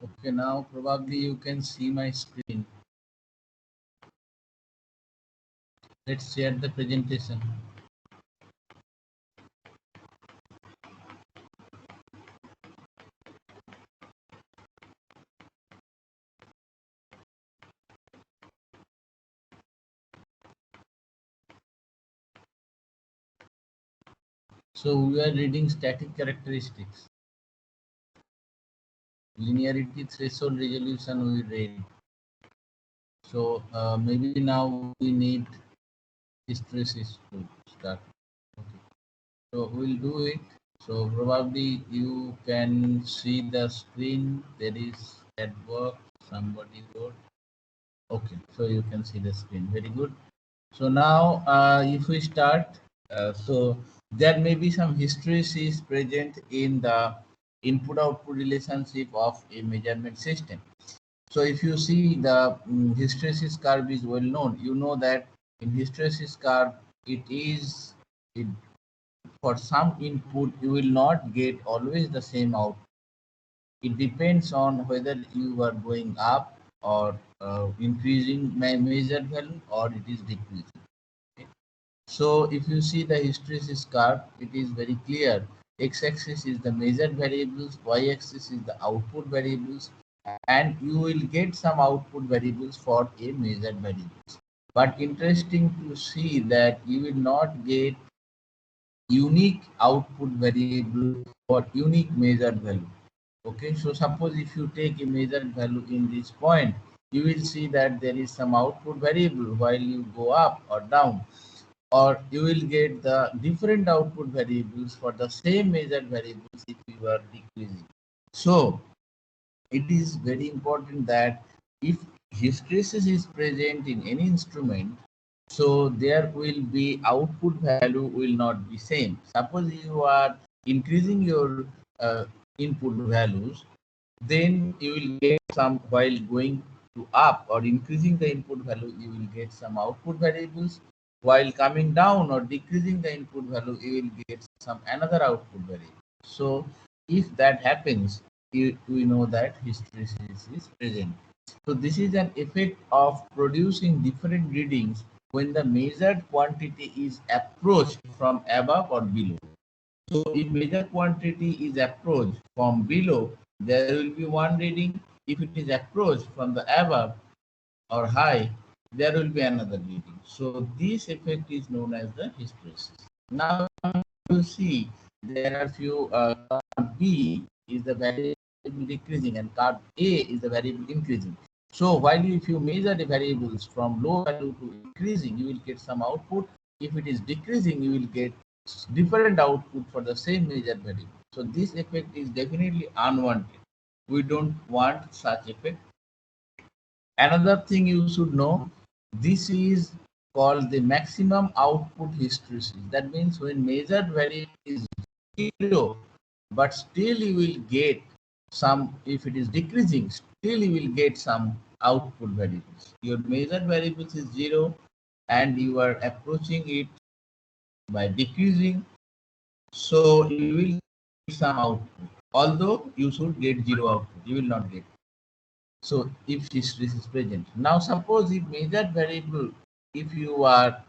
Okay, now probably you can see my screen. Let's share the presentation. So we are reading static characteristics. Linearity, threshold, resolution we read. So maybe now we need hysteresis to start. Okay. So we'll do it. So probably you can see the screen. There is at work. Somebody wrote. Okay, so you can see the screen. Very good. So now, if we start, so there may be some hysteresis present in the input-output relationship of a measurement system. So if you see the hysteresis curve is well known, you know that in hysteresis curve, it for some input you will not get always the same output. It depends on whether you are going up or increasing my measured value or it is decreasing. Okay. So if you see the hysteresis curve, it is very clear. X-axis is the measured variables, y-axis is the output variables, and you will get some output variables for a measured variables. But interesting to see that you will not get unique output variable or unique measured value. Okay, so suppose if you take a measured value in this point, you will see that there is some output variable while you go up or down, or you will get the different output variables for the same measured variables if you are decreasing. So it is very important that if hysteresis is present in any instrument, so there will be output value will not be same. Suppose you are increasing your input values, then you will get some while going to up or increasing the input value, you will get some output variables. While coming down or decreasing the input value, you will get some another output variable. So if that happens, we know that hysteresis is present. So this is an effect of producing different readings when the measured quantity is approached from above or below. So if measured quantity is approached from below, there will be one reading. If it is approached from the above or high, there will be another reading. So this effect is known as the hysteresis. Now you see there are few curve B is the variable decreasing and curve A is the variable increasing. So while if you measure the variables from low value to increasing, you will get some output. If it is decreasing, you will get different output for the same measured variable. So this effect is definitely unwanted. We don't want such effect. Another thing you should know, this is called the maximum output hysteresis. That means when measured variable is 0, but still you will get some, if it is decreasing, still you will get some output variables. Your measured variables is 0 and you are approaching it by decreasing, so you will get some output. Although you should get 0 output, you will not get. So if this is present. Now suppose if measured variable, if you are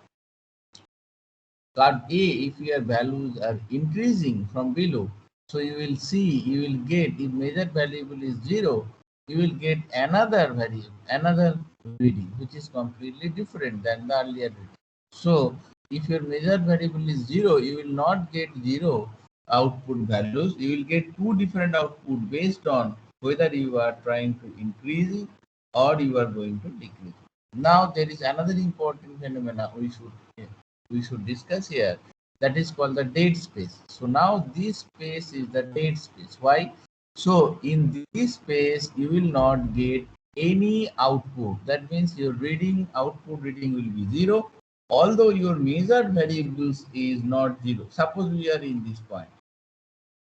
card A, if your values are increasing from below, so you will see, you will get, if measured variable is 0, you will get another variable, another reading, which is completely different than the earlier reading. So if your measured variable is 0, you will not get 0 output values. You will get two different output based on whether you are trying to increase it or you are going to decrease it. Now there is another important phenomena we should discuss here, that is called the dead space. So now this space is the dead space. Why? So in this space you will not get any output. That means your reading output reading will be 0, although your measured variables is not 0. Suppose we are in this point,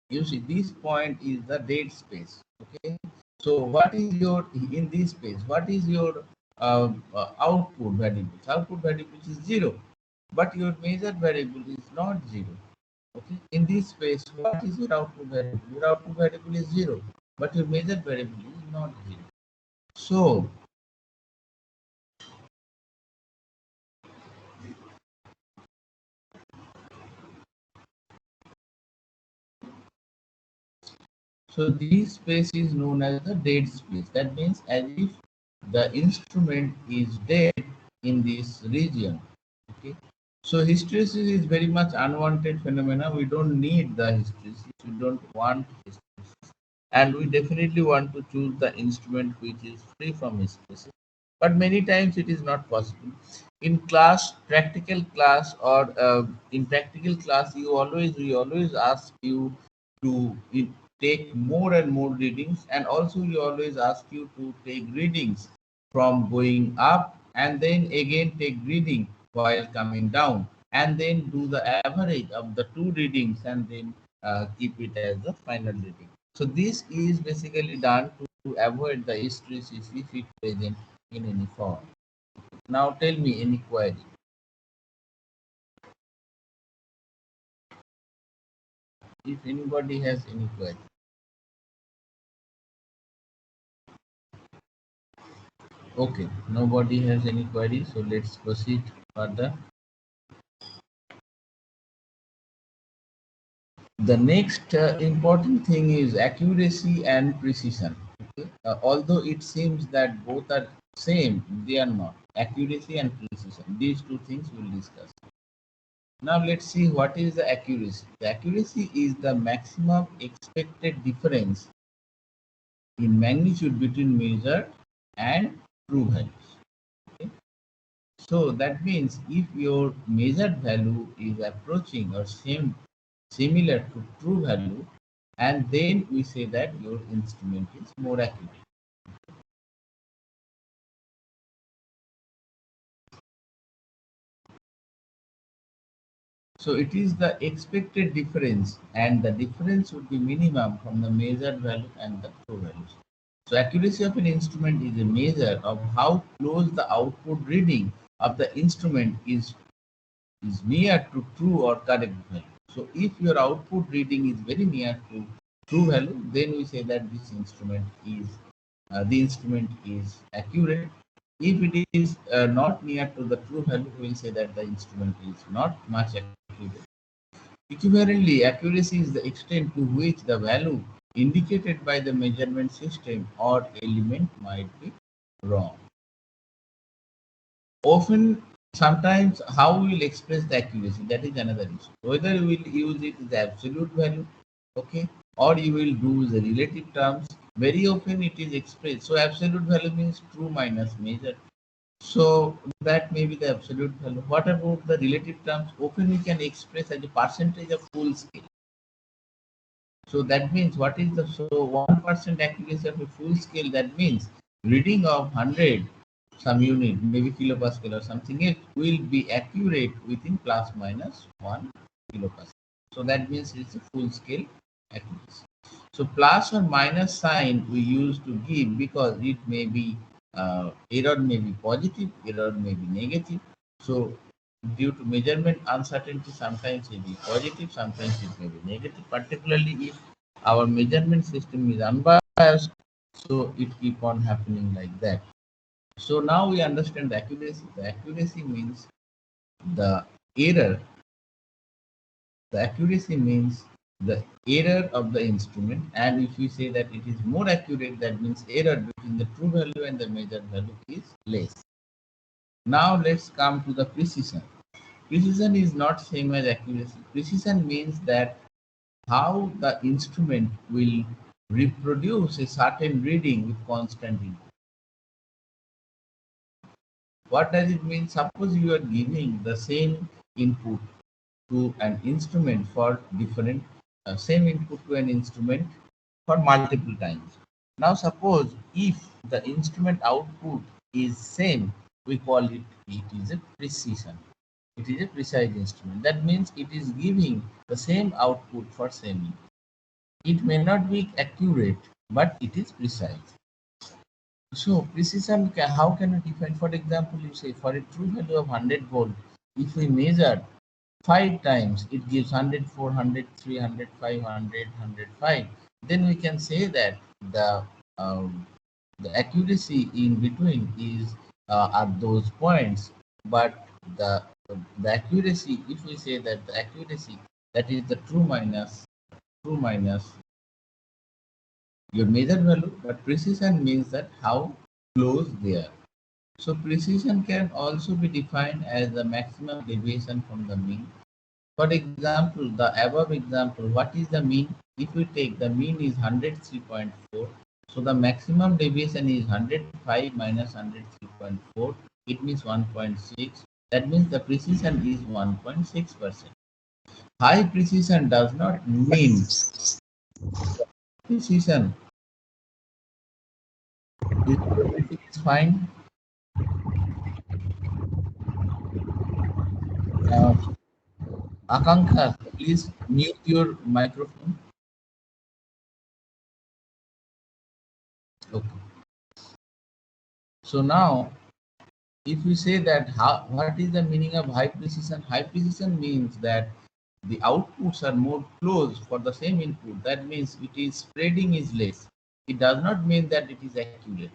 you see this point is the dead space. Okay, so what is your, in this space, what is your output variables? Output variables is 0, but your measured variable is not 0. Okay, in this space, what is your output variable? Your output variable is 0, but your measured variable is not 0. So this space is known as the dead space. That means as if the instrument is dead in this region. Okay. So hysteresis is very much unwanted phenomena. We don't need the hysteresis. We don't want hysteresis. And we definitely want to choose the instrument which is free from hysteresis. But many times it is not possible. In class, practical class, or in practical class, we always ask you to take more and more readings, and also we always ask you to take readings from going up and then again take reading while coming down, and then do the average of the two readings and then keep it as the final reading. So this is basically done to avoid the hysteresis if it present in any form. Now tell me any query. If anybody has any query. Okay, nobody has any query, so let's proceed further. The next important thing is accuracy and precision. Okay? Although it seems that both are same, they are not. Accuracy and precision. These two things we'll discuss. Now let's see what is the accuracy. The accuracy is the maximum expected difference in magnitude between measured and true values. Okay? So that means if your measured value is approaching or similar to true value, and then we say that your instrument is more accurate. So it is the expected difference, and the difference would be minimum from the measured value and the true values. So accuracy of an instrument is a measure of how close the output reading of the instrument is near to true or correct value. So if your output reading is very near to true value, then we say that this instrument is the instrument is accurate. If it is not near to the true value, we will say that the instrument is not much accurate. Equivalently, accuracy is the extent to which the value indicated by the measurement system or element might be wrong. Often, sometimes how we will express the accuracy, that is another issue. Whether you will use it as absolute value, okay, or you will do the relative terms. Very often it is expressed. So absolute value means true minus measured. So that may be the absolute value. What about the relative terms? Often we can express as a percentage of full scale. So that means what is the 1% accuracy of a full scale? That means reading of 100 some unit, maybe kilopascal or something else, will be accurate within plus minus 1 kilopascal. So that means it's a full scale accuracy. So plus or minus sign we use to give because it may be error may be positive, error may be negative. So due to measurement uncertainty, sometimes it is positive, sometimes it may be negative, particularly if our measurement system is unbiased, so it keep on happening like that. So now we understand the accuracy. The accuracy means the error. The accuracy means the error of the instrument, and if we say that it is more accurate, that means error between the true value and the measured value is less. Now let's come to the precision. Precision is not same as accuracy. Precision means that how the instrument will reproduce a certain reading with constant input. What does it mean? Suppose you are giving the same input to an instrument for different, same input to an instrument for multiple times. Now suppose if the instrument output is same, we call it is a precision. It is a precise instrument. That means it is giving the same output for same input. It may not be accurate, but it is precise. So precision, how can we define? For example, you say for a true value of 100 volt, if we measure 5 times, it gives 100, 400, 300, 500, 105. Then we can say that the The accuracy in between is at those points, but the the accuracy, if we say that the accuracy, that is the true minus your measured value, but precision means that how close they are. So precision can also be defined as the maximum deviation from the mean. For example, the above example, what is the mean? If we take the mean is 103.4, so the maximum deviation is 105 minus 103.4. It means 1.6. That means the precision is 1.6%. High precision does not mean precision is everything is fine. Uh, Akanksha, please mute your microphone. Okay. So now, if we say that what is the meaning of high precision? High precision means that the outputs are more close for the same input. That means it is spreading is less. It does not mean that it is accurate.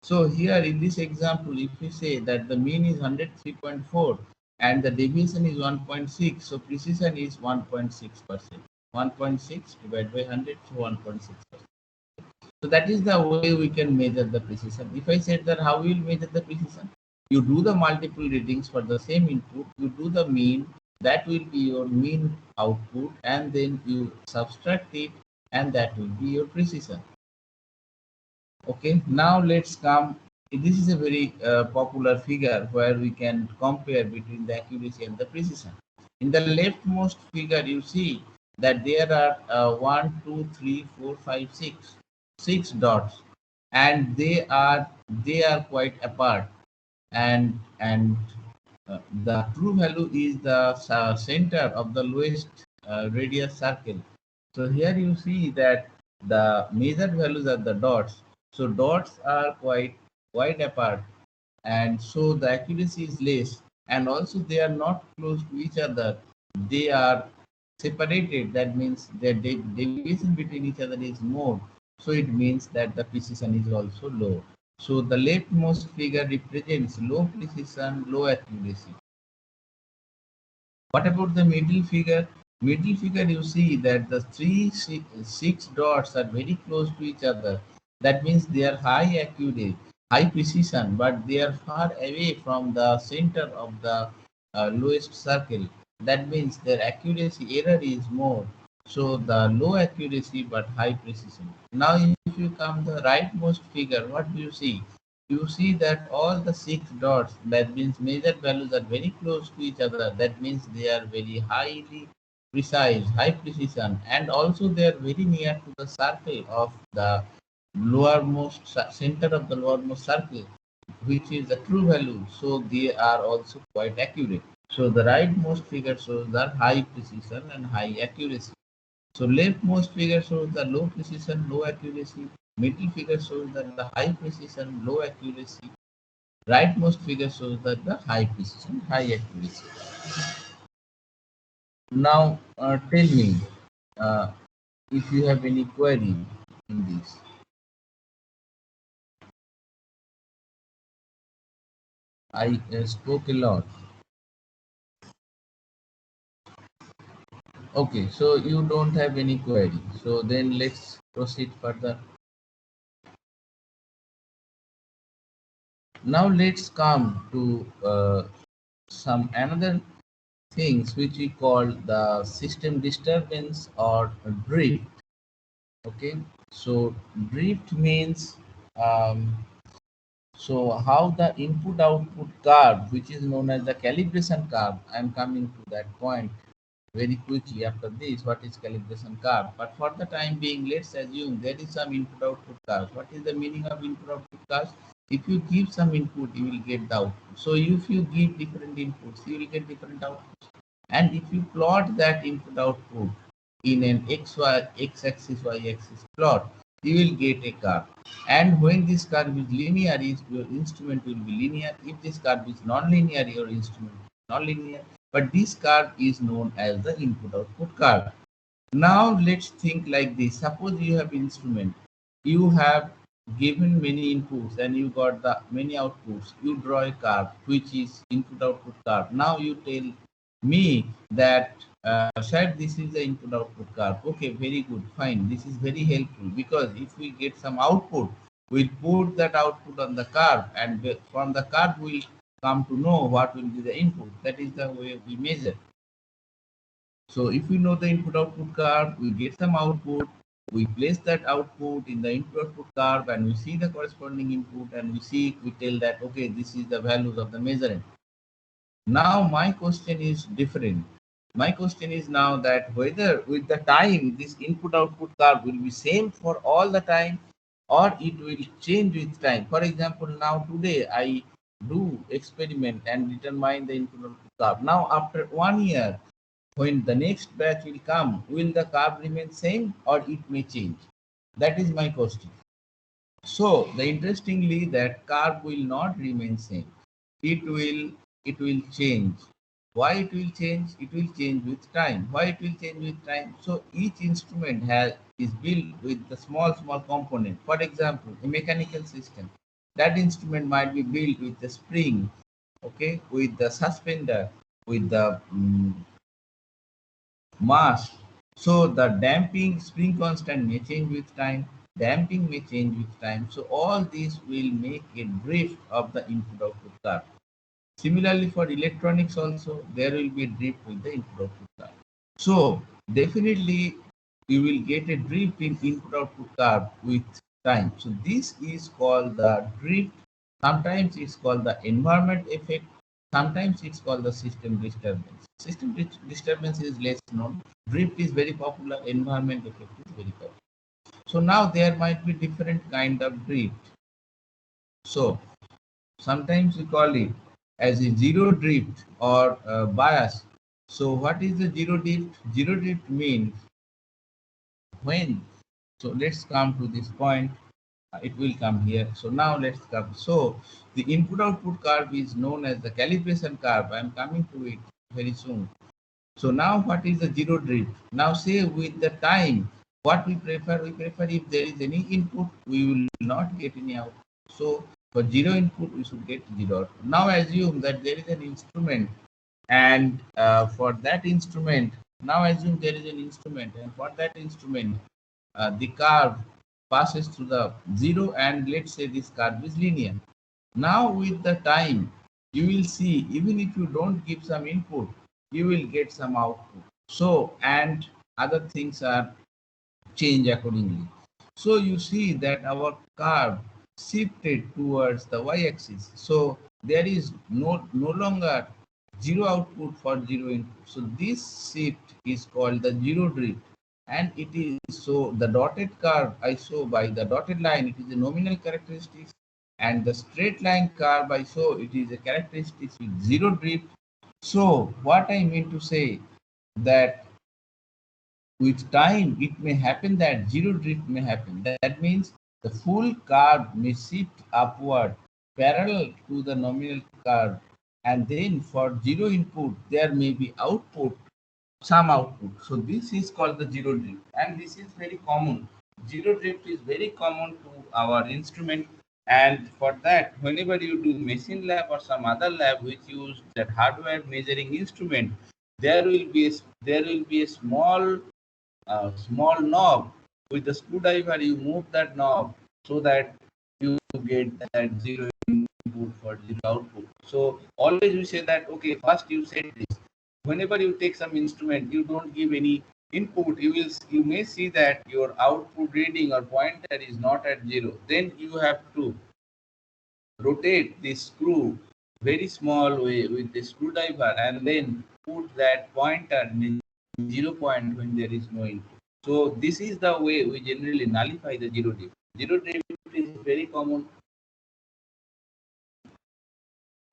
So here in this example, if we say that the mean is 103.4 and the deviation is 1.6, so precision is 1.6%. 1.6 divided by 100, so 1.6%. So that is the way we can measure the precision. If I said that how we will measure the precision, you do the multiple readings for the same input, you do the mean, that will be your mean output, and then you subtract it, and that will be your precision. Okay, now let's come. This is a very popular figure where we can compare between the accuracy and the precision. In the leftmost figure, you see that there are 1, 2, 3, 4, 5, 6, 6 dots, and they are quite apart. And the true value is the center of the lowest radius circle. So here you see that the measured values are the dots. So dots are quite wide apart, and so the accuracy is less. And also they are not close to each other. They are separated. That means the deviation between each other is more. So it means that the precision is also low. So the leftmost figure represents low precision, low accuracy. What about the middle figure? Middle figure, you see that the six dots are very close to each other. That means they are high accurate, high precision, but they are far away from the center of the lowest circle. That means their accuracy error is more. So the low accuracy but high precision. Now, if you come the rightmost figure, what do you see? You see that all the six dots, that means measured values are very close to each other. That means they are very highly precise, high precision, and also they are very near to the circle of the lowermost center of the lowermost circle, which is the true value. So they are also quite accurate. So the rightmost figure shows the high precision and high accuracy. So leftmost figure shows the low precision, low accuracy. Middle figure shows that the high precision, low accuracy. Rightmost figure shows that the high precision, high accuracy. Now tell me uh, if you have any query in this. I spoke a lot. Okay, so you don't have any query. So then let's proceed further. Now let's come to some another things which we call the system disturbance or drift. Okay, so drift means so how the input output curve, which is known as the calibration curve, I am coming to that point very quickly after this. What is calibration curve? But for the time being, let's assume there is some input output curve. What is the meaning of input output curve? If you give some input, you will get the output. So if you give different inputs, you will get different outputs. And if you plot that input output in an x axis y axis plot, you will get a curve. And when this curve is linear, your instrument will be linear. If this curve is non-linear, your instrument is non-linear. But this curve is known as the input output curve. Now let's think like this. Suppose you have instrument. You have given many inputs and you got the many outputs, you draw a curve which is input output curve. Now you tell me that sir, this is the input output curve. Okay, very good, fine. This is very helpful because if we get some output, we'll put that output on the curve, and from the curve we'll come to know what will be the input. That is the way we measure. So if we know the input output curve, we get some output, we place that output in the input output curve and we see the corresponding input and we tell that, okay, this is the values of the measurement. Now my question is different. My question is now that whether with the time this input output curve will be same for all the time or it will change with time. For example, now today I do experiment and determine the input output curve. Now after 1 year, when the next batch will come, will the curve remain same or it may change? That is my question. So the interestingly that curve will not remain same. It will change. Why it will change? It will change with time. Why it will change with time? So each instrument is built with the small component. For example, a mechanical system. That instrument might be built with the spring, okay, with the suspender, with the mass. So the damping spring constant may change with time, damping may change with time. So all these will make a drift of the input output curve. Similarly for electronics also, there will be a drift with the input output curve. So definitely you will get a drift in input output curve with time. So this is called the drift. Sometimes it's called the environment effect. Sometimes it's called the system disturbance. System disturbance is less known. Drift is very popular. Environment effect is very popular. So now there might be different kind of drift. So sometimes we call it as a zero drift or bias. So what is the zero drift? Zero drift means when. So let's come to this point. It will come here. So now let's come. So the input output curve is known as the calibration curve. I am coming to it very soon. So now what is the zero drift? Now say with the time, what we prefer if there is any input, we will not get any output. So for zero input, we should get zero output. Now assume that there is an instrument and for that instrument, now assume there is an instrument and for that instrument, the curve passes through the zero and let's say this curve is linear. Now with the time, you will see even if you don't give some input, you will get some output. So and other things are change accordingly. So you see that our curve shifted towards the y-axis. So there is no longer zero output for zero input. So this shift is called the zero drift. And it is so the dotted curve I show by the dotted line, it is a nominal characteristics, and the straight line curve I show it is a characteristics with zero drift. So what I mean to say that with time, it may happen that zero drift may happen. That means the full curve may shift upward parallel to the nominal curve. And then for zero input, there may be output, some output. So this is called the zero drift. And this is very common. Zero drift is very common to our instrument. And for that, whenever you do machine lab or some other lab which use that hardware measuring instrument, there will be a small knob. With the screwdriver you move that knob so that you get that zero input for zero output. So always we say that okay, first you set this. Whenever you take some instrument, you don't give any input, you may see that your output reading or pointer is not at zero. Then you have to rotate the screw very small way with the screwdriver and then put that pointer in 0 point when there is no input. So this is the way we generally nullify the zero drift. Zero drift is very common.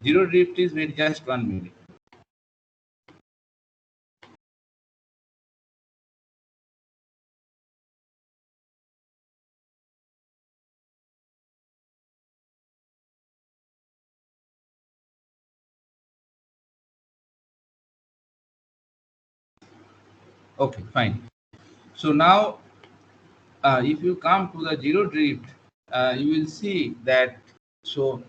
Zero drift is very just 1 minute. Okay, fine. So now if you come to the zero drift, you will see that. So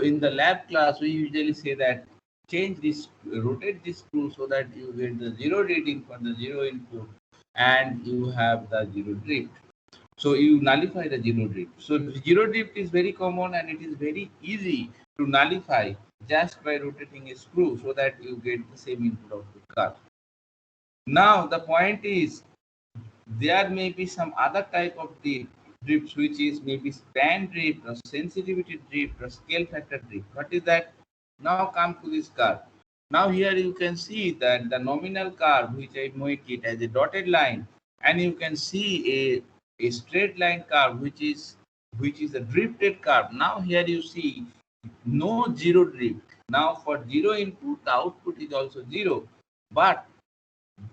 in the lab class we usually say that change this, rotate this screw so that you get the zero reading for the zero input and you have the zero drift. So you nullify the zero drift. So zero drift is very common and it is very easy to nullify just by rotating a screw so that you get the same input output curve. Now the point is there may be some other type of drifts which is maybe span drift or sensitivity drift or scale factor drift. What is that? Now come to this curve. Now here you can see that the nominal curve which I make it as a dotted line, and you can see a straight line curve which is a drifted curve. Now here you see no zero drift. Now for zero input the output is also zero, but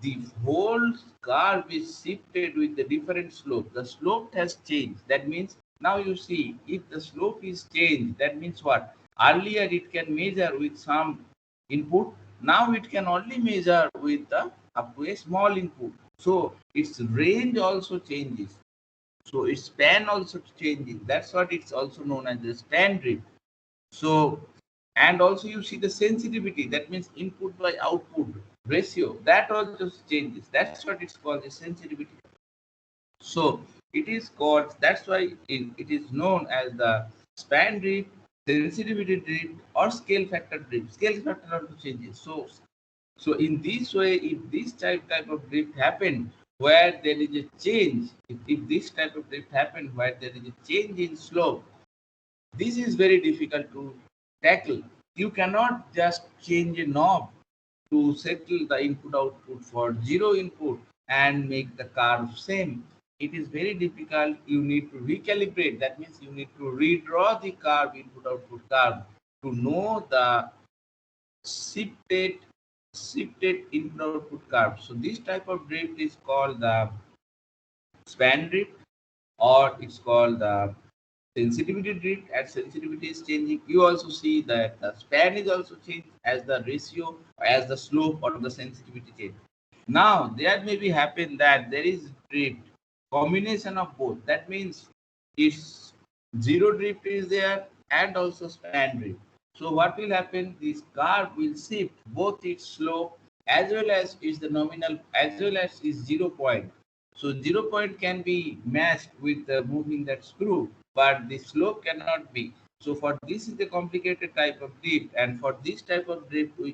the whole curve is shifted with the different slope. The slope has changed. That means now you see if the slope is changed, that means what? Earlier it can measure with some input. Now it can only measure with the up to a small input. So its range also changes. So its span also changes. That's what it's also known as the span drift. So, and also you see the sensitivity, that means input by output ratio, that also changes. That's what it's called, the sensitivity. So it is called, that's why it is known as the span drift, sensitivity drift, or scale factor drift. Scale factor also changes. So in this way, if this type of drift happen where there is a change, if this type of drift happen where there is a change in slope, this is very difficult to tackle. You cannot just change a knob to settle the input output for zero input and make the curve same. It is very difficult. You need to recalibrate. That means you need to redraw the curve, input output curve, to know the shifted input output curve. So this type of drift is called the span drift, or it's called the sensitivity drift. As sensitivity is changing, you also see that the span is also changed as the ratio, as the slope or the sensitivity change. Now there may be happen that there is drift combination of both. That means if zero drift is there and also span drift, so what will happen, this curve will shift both its slope as well as is the nominal as well as is 0 point. So 0 point can be matched with moving that screw, but the slope cannot be. So for this is the complicated type of drift, and for this type of drift what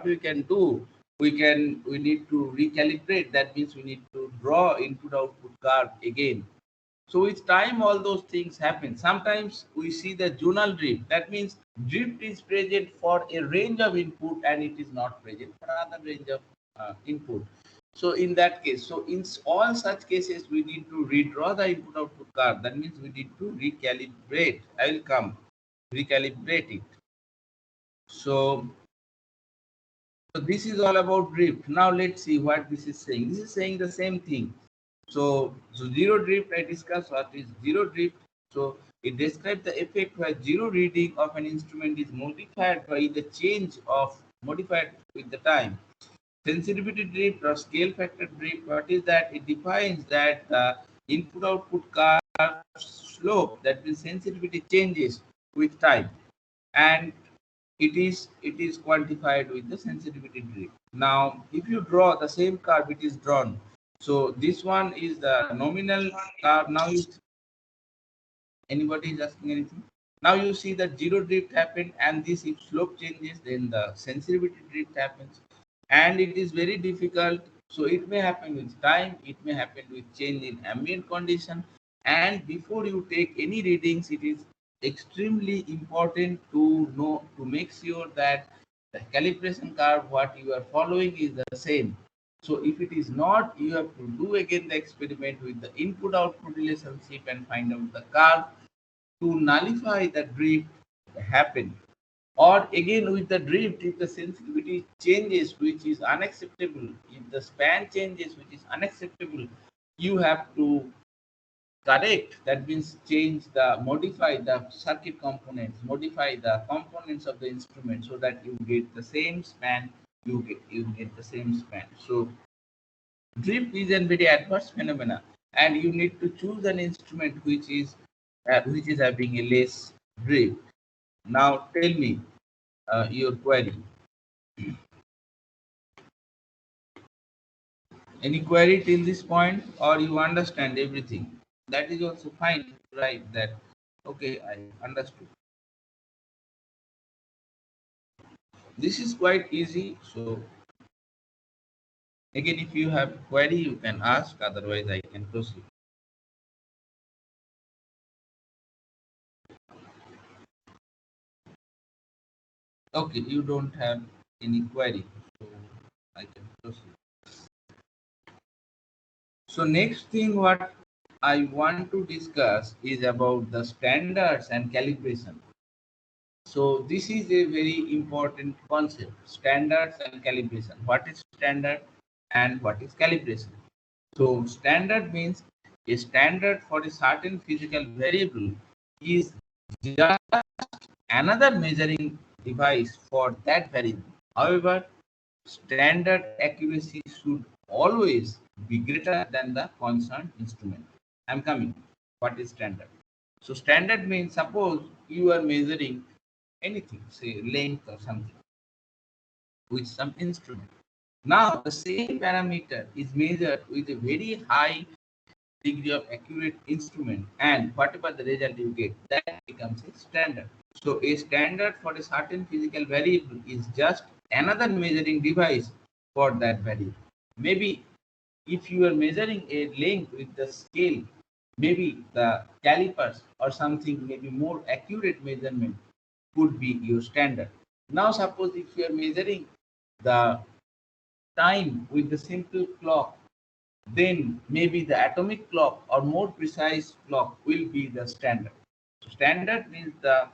we can do, we need to recalibrate. That means we need to draw input output curve again. So with time, all those things happen. Sometimes we see the zonal drift. That means drift is present for a range of input and it is not present for another range of input. So in that case, so in all such cases, we need to redraw the input output curve. That means we need to recalibrate. I will come recalibrate it. So this is all about drift. Now let's see what this is saying. This is saying the same thing. So zero drift, I discussed what is zero drift. So it describes the effect where zero reading of an instrument is modified by the change of modified with the time. Sensitivity drift or scale factor drift, what is that? It defines that the input output curve slope, that means sensitivity changes with time, and it is quantified with the sensitivity drift. Now if you draw the same curve, it is drawn. So this one is the nominal curve. Now anybody is asking anything? Now you see that zero drift happened, and this if slope changes, then the sensitivity drift happens, and it is very difficult. So it may happen with time, it may happen with change in ambient condition, and before you take any readings, it is extremely important to know, to make sure that the calibration curve what you are following is the same. So if it is not, you have to do again the experiment with the input output relationship and find out the curve to nullify the drift happen. Or again with the drift, if the sensitivity changes which is unacceptable, if the span changes which is unacceptable, you have to correct. That means change the, modify the circuit components, modify the components of the instrument so that you get the same span, you get the same span. So drift is a very adverse phenomena, and you need to choose an instrument which is having a less drift. Now tell me your query. Any query till this point, or you understand everything? That is also fine, right? That okay, I understood. This is quite easy. So again, if you have query, you can ask. Otherwise, I can proceed. Okay, you don't have any query, so I can proceed. So next thing what I want to discuss is about the standards and calibration. So this is a very important concept, standards and calibration. What is standard and what is calibration? So standard means a standard for a certain physical variable is just another measuring device for that variable. However, standard accuracy should always be greater than the concerned instrument. I'm coming. What is standard? So standard means suppose you are measuring anything, say length or something, with some instrument. Now the same parameter is measured with a very high degree of accurate instrument, and whatever the result you get, that becomes a standard. So a standard for a certain physical variable is just another measuring device for that variable. Maybe if you are measuring a length with the scale, maybe the calipers or something, maybe more accurate measurement could be your standard. Now suppose if you are measuring the time with the simple clock, then maybe the atomic clock or more precise clock will be the standard. So standard means the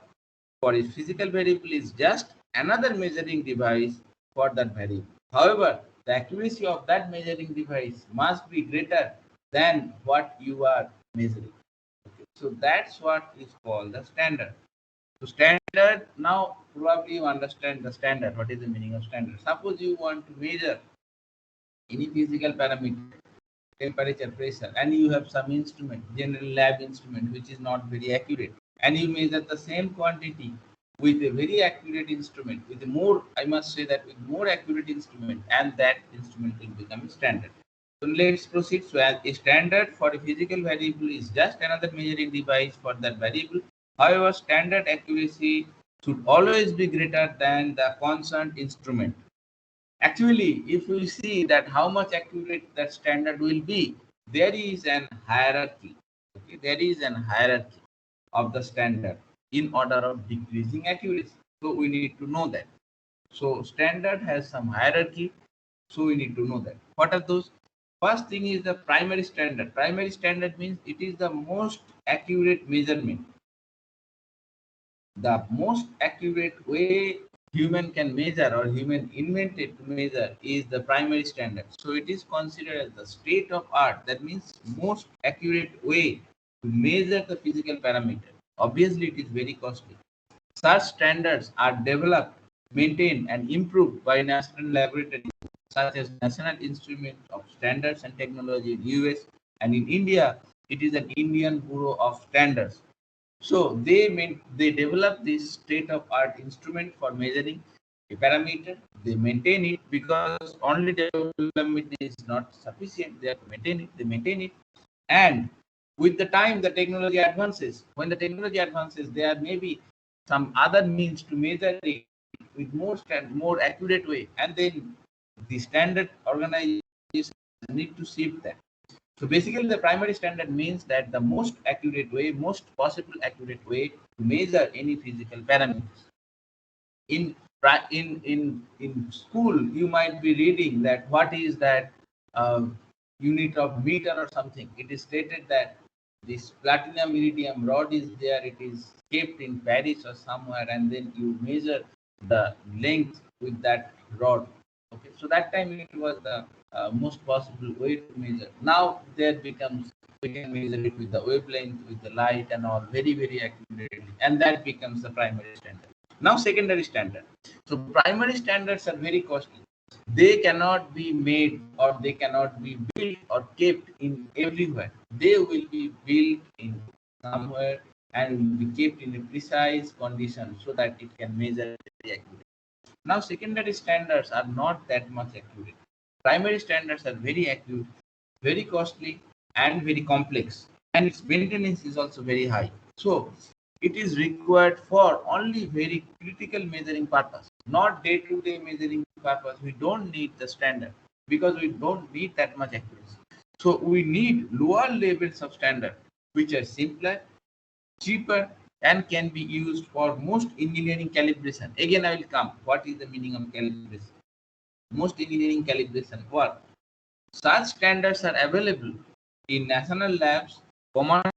for a physical variable is just another measuring device for that variable. However, the accuracy of that measuring device must be greater than what you are measuring. Okay. So that's what is called the standard. So standard, now probably you understand the standard. What is the meaning of standard? Suppose you want to measure any physical parameter, temperature, pressure, and you have some instrument, general lab instrument, which is not very accurate, and you measure the same quantity with a very accurate instrument, with a more, I must say that with more accurate instrument, and that instrument will become standard. So let's proceed. So as a standard for a physical variable is just another measuring device for that variable. However, standard accuracy should always be greater than the concerned instrument. Actually, if we see that how much accurate that standard will be, there is an hierarchy. Okay? There is an hierarchy of the standard in order of decreasing accuracy. So we need to know that. So standard has some hierarchy. So we need to know that. What are those? First thing is the primary standard. Primary standard means it is the most accurate measurement, the most accurate way human can measure or human invented to measure is the primary standard. So it is considered as the state of art. That means most accurate way to measure the physical parameter. Obviously, it is very costly. Such standards are developed, maintained, and improved by national laboratories such as National Institute of Standards and Technology in US, and in India, it is an Indian Bureau of Standards. So they develop this state of art instrument for measuring a parameter. They maintain it because only development is not sufficient. They have to maintain it. They maintain it, and with the time the technology advances. When the technology advances, there may be some other means to measure it with more accurate way, and then the standard organization need to shift that. So basically, the primary standard means that the most accurate way, most possible accurate way to measure any physical parameters. In in school, you might be reading that what is that unit of meter or something. It is stated that this platinum iridium rod is there. It is kept in Paris or somewhere, and then you measure the length with that rod. Okay, so that time it was the most possible way to measure. Now there becomes we can measure it with the wavelength, with the light, and all very accurately, and that becomes the primary standard. Now secondary standard. So primary standards are very costly. They cannot be made or they cannot be built or kept in everywhere. They will be built in somewhere and will be kept in a precise condition so that it can measure very accurate. Now, secondary standards are not that much accurate. Primary standards are very accurate, very costly, and very complex, and its maintenance is also very high. So, it is required for only very critical measuring purpose, not day-to-day measuring purpose. We don't need the standard because we don't need that much accuracy. So, we need lower levels of standard which are simpler, cheaper, and can be used for most engineering calibration. Again, I will come. What is the meaning of calibration? Most engineering calibration work. Such standards are available in national labs, commercial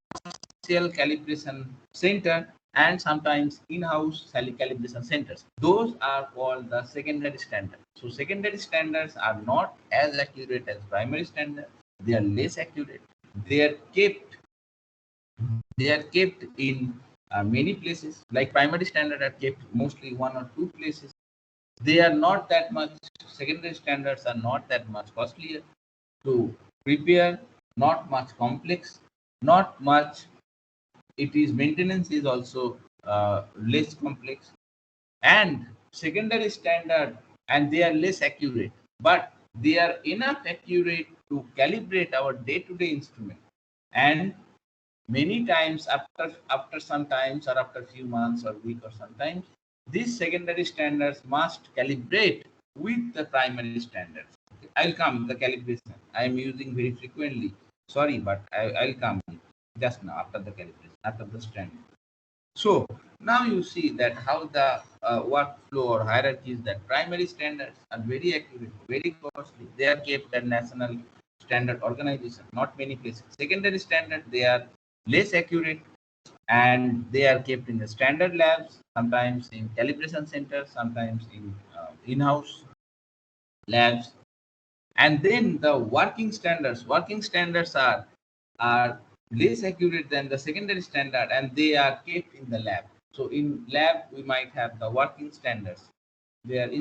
calibration center, and sometimes in-house calibration centers. Those are called the secondary standards. So secondary standards are not as accurate as primary standards. They are less accurate. They are kept they are kept in many places. Like primary standard are kept mostly one or two places. They are not that much. Secondary standards are not that much costlier to prepare, not much complex, not much. It is maintenance is also less complex, and secondary standard, and they are less accurate, but they are enough accurate to calibrate our day-to-day instrument. And many times after some times or after few months or week or sometimes, these secondary standards must calibrate with the primary standards. I'll come the calibration I am using very frequently. Sorry, but I'll come just now after the calibration, after the standard. So now you see that how the workflow or hierarchy is, that primary standards are very accurate, very costly. They are kept at national standard organization, not many places. Secondary standard, they are less accurate and they are kept in the standard labs, sometimes in calibration centers, sometimes in in-house labs. And then the working standards are less accurate than the secondary standard, and they are kept in the lab. So in lab we might have the working standards. They are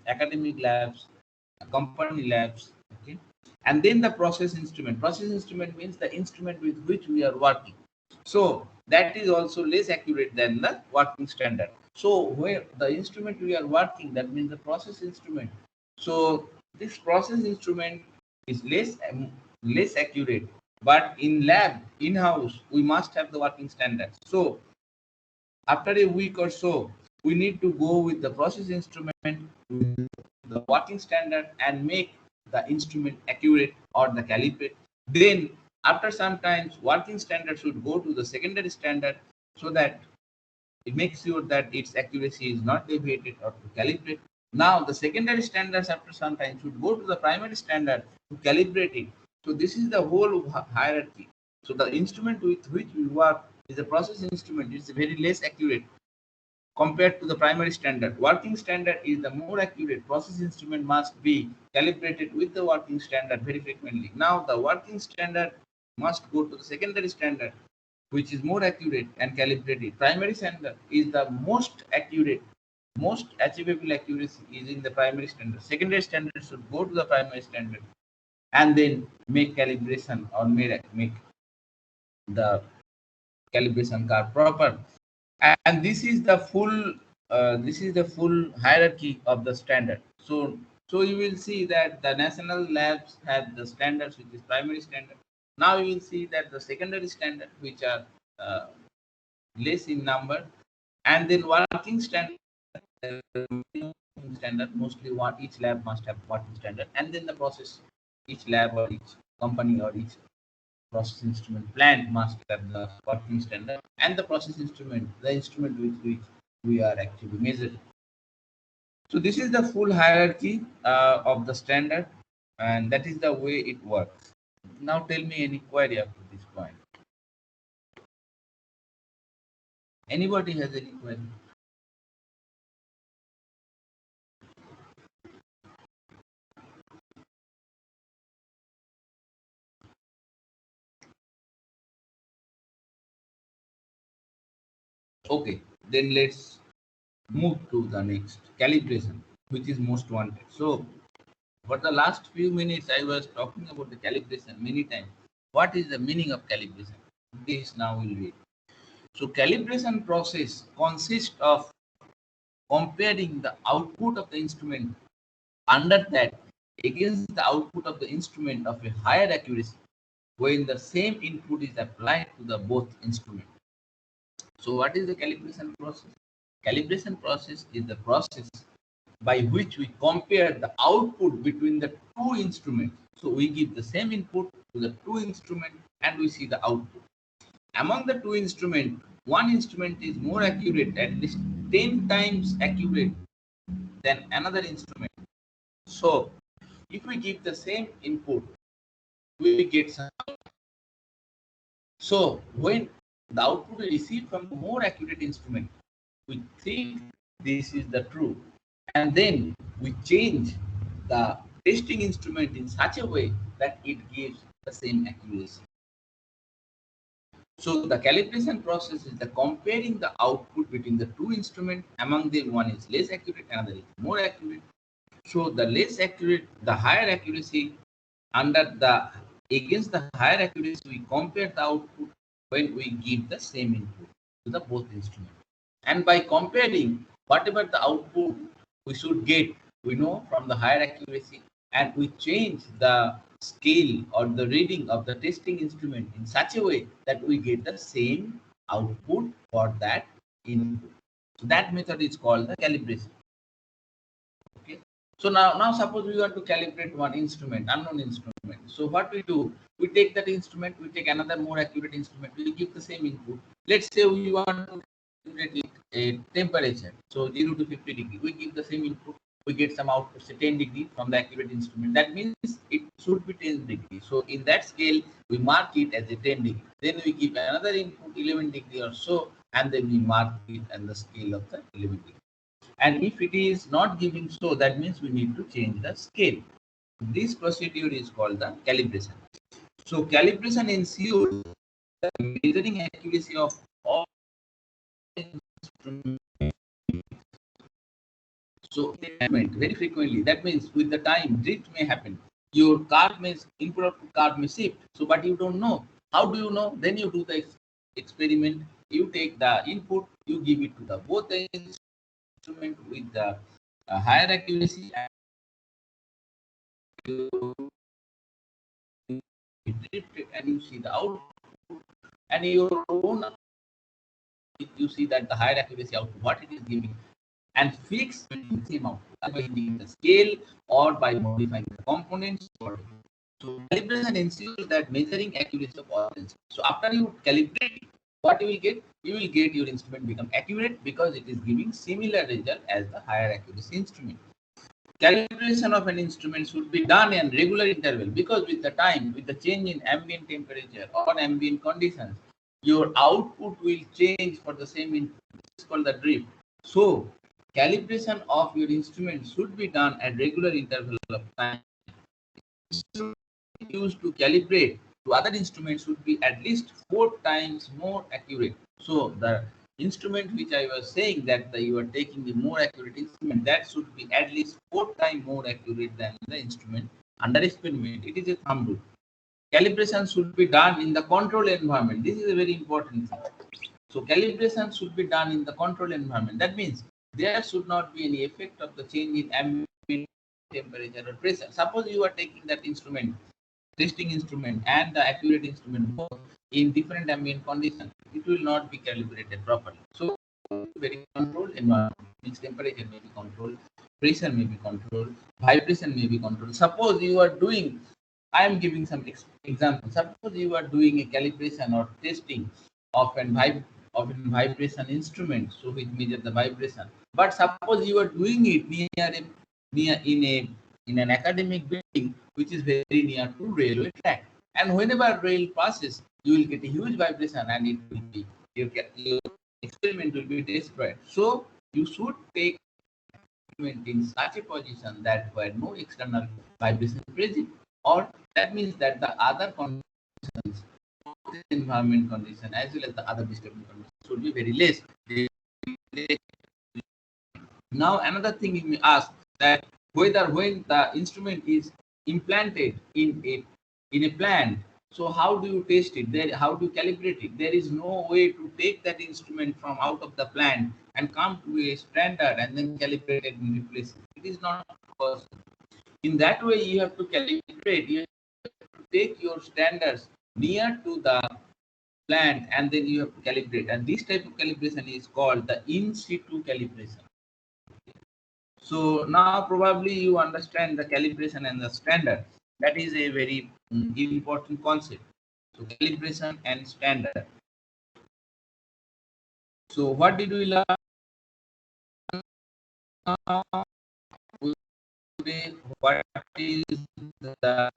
academic labs, company labs, okay. And then the process instrument means the instrument with which we are working. So that is also less accurate than the working standard. So where the instrument we are working, that means the process instrument. So this process instrument is less accurate, but in lab, in-house, we must have the working standards. So after a week or so, we need to go with the process instrument, with the working standard, and make the instrument accurate or the calibrate. Then after some times, working standard should go to the secondary standard so that it makes sure that its accuracy is not deviated or to calibrate. Now the secondary standards after some time should go to the primary standard to calibrate it. So this is the whole hierarchy. So the instrument with which we work is a process instrument. It's very less accurate compared to the primary standard. Working standard is the more accurate. Process instrument must be calibrated with the working standard very frequently. Now the working standard must go to the secondary standard, which is more accurate and calibrated. Primary standard is the most accurate, most achievable accuracy is in the primary standard. Secondary standard should go to the primary standard and then make calibration or make the calibration curve proper. And this is the full hierarchy of the standard. So you will see that the national labs have the standards, which is primary standard. Now you will see that the secondary standard, which are uh, less in number, and then working standard, standard mostly what each lab must have working standard, and then the process, each lab or each company or each process instrument plant must have the working standard, and the process instrument, the instrument with which we are actually measuring. So this is the full hierarchy of the standard, and that is the way it works. Now tell me any query up to this point. Anybody has any query? Okay, then let's move to the next calibration. which is most wanted. So for the last few minutes, I was talking about the calibration many times. What is the meaning of calibration? This now we'll read. So calibration process consists of comparing the output of the instrument under that against the output of the instrument of a higher accuracy when the same input is applied to the both instruments. So what is the calibration process? Calibration process is the process by which we compare the output between the two instruments. So we give the same input to the two instruments and we see the output. Among the two instruments, one instrument is more accurate, at least 10 times accurate than another instrument. So if we give the same input, we get some. So when the output we receive from the more accurate instrument, we think this is the true, and then we change the testing instrument in such a way that it gives the same accuracy. So the calibration process is the comparing the output between the two instruments. Among them, one is less accurate, another is more accurate. So the less accurate, the higher accuracy under the against the higher accuracy, we compare the output when we give the same input to the both instruments. And by comparing whatever the output we should get, we know from the higher accuracy, and we change the scale or the reading of the testing instrument in such a way that we get the same output for that input. So that method is called the calibration. Okay. So now suppose we want to calibrate one instrument, unknown instrument. So what we do, we take that instrument, we take another more accurate instrument, we give the same input. Let's say we want to calibrate a temperature, so 0 to 50 degree. We give the same input, we get some output, say 10 degree from the accurate instrument. That means it should be 10 degree. So in that scale, we mark it as a 10 degree. Then we give another input 11 degree or so, and then we mark it and the scale of the 11 degree. And if it is not giving so, that means we need to change the scale. This procedure is called the calibration. So calibration ensures the measuring accuracy of all instruments. So very frequently, that means with the time, drift may happen. Your card may input output card may shift. So, but you don't know. How do you know? Then you do the experiment. You take the input, you give it to the both the instrument with the higher accuracy, and you drift it, and you see the output, and your own you see that the higher accuracy output what it is giving, and fix the same output by changing the scale or by modifying the components. So calibration ensures that measuring accuracy of all instruments. So after you calibrate, what you will get? You will get your instrument become accurate because it is giving similar result as the higher accuracy instrument. Calibration of an instrument should be done in regular interval because with the time, with the change in ambient temperature or ambient conditions, your output will change for the same input. This is called the drift. So calibration of your instrument should be done at regular interval of time. Used to calibrate to other instruments should be at least 4 times more accurate. So the instrument which I was saying that you are taking the more accurate instrument, that should be at least 4 times more accurate than the instrument under experiment. It is a thumb rule. Calibration should be done in the control environment. This is a very important thing. So calibration should be done in the control environment. That means there should not be any effect of the change in ambient temperature or pressure. Suppose you are taking that instrument, testing instrument and the accurate instrument both in different ambient conditions, it will not be calibrated properly. So very controlled environment means temperature may be controlled, pressure may be controlled, vibration may be controlled. Suppose you are doing, I am giving some examples. Suppose you are doing a calibration or testing of of a vibration instrument, so which measure the vibration. But suppose you are doing it near in an academic building which is very near to railway track, and whenever rail passes, you will get a huge vibration, and it will be your experiment will be destroyed. So you should take experiment in such a position that where no external vibration present, or that means that the other conditions, the environment condition as well as the other disturbing conditions should be very less. Now another thing you may ask, that whether when the instrument is implanted in a plant, so how do you test it? There, how do you calibrate it? There is no way to take that instrument from out of the plant and come to a standard and then calibrate it and replace it. It is not possible. In that way, you have to calibrate. You have to take your standards near to the plant and then you have to calibrate. And this type of calibration is called the in situ calibration. So now probably you understand the calibration and the standard. That is a very important concept. So calibration and standard. So what did we learn today? What is the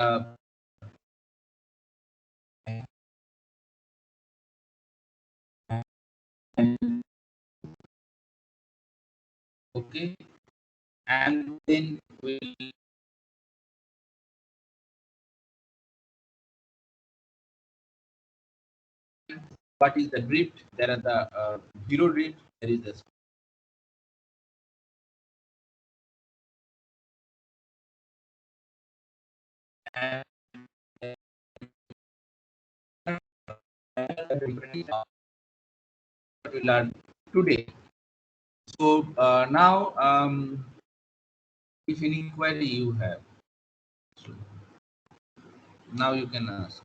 okay? And then we'll what is the drift? There are the zero drift. There is the and what we learned today. So now, if any query you have, so now you can ask.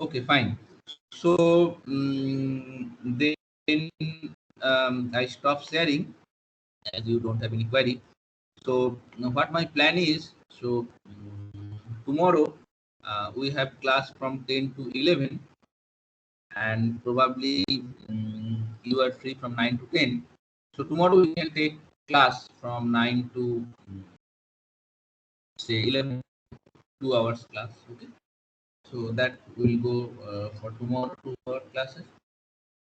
Okay, fine. So then I stop sharing as you don't have any query. So now what my plan is, so tomorrow we have class from 10 to 11 and probably you are free from 9 to 10. So tomorrow we can take class from 9 to say 11, 2 hours class. Okay. So that will go for tomorrow 2 hour classes.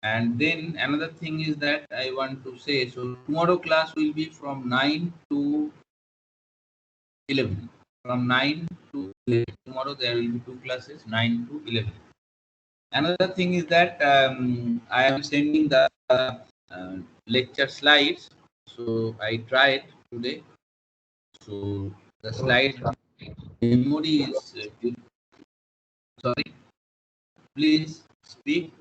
And then another thing is that I want to say, so tomorrow class will be from 9 to 11. From 9 to 11. Tomorrow there will be 2 classes, 9 to 11. Another thing is that I am sending the lecture slides. So I tried today. So the slide memory is sorry. Please speak.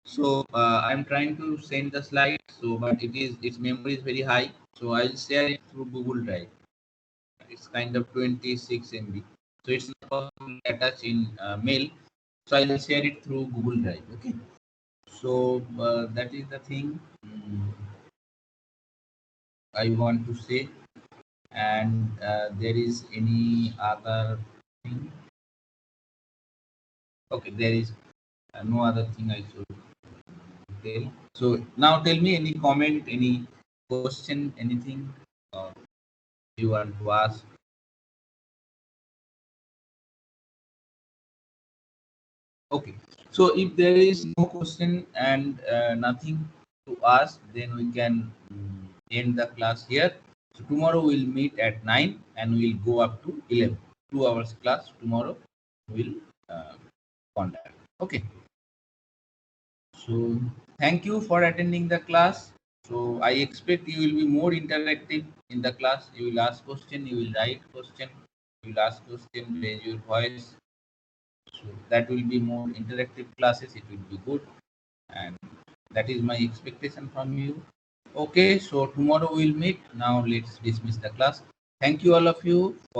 So I'm trying to send the slides. So but its memory is very high. So I'll share it through Google Drive. It's kind of 26 MB. So it's not possible to attach in mail. So I'll share it through Google Drive. Okay. So that is the thing I want to say. And there is any other thing? Okay, there is no other thing I should tell. So now tell me any comment, any question, anything you want to ask. Okay, so if there is no question and nothing to ask, then we can end the class here. So tomorrow we'll meet at 9 and we'll go up to 11. 2 hours class tomorrow we'll conduct. Okay. So thank you for attending the class. So I expect you will be more interactive in the class. You will ask question, you will write question, you will ask question, raise your voice. So that will be more interactive classes. It will be good, and that is my expectation from you. Okay, so tomorrow we'll meet. Now let's dismiss the class. Thank you all of you for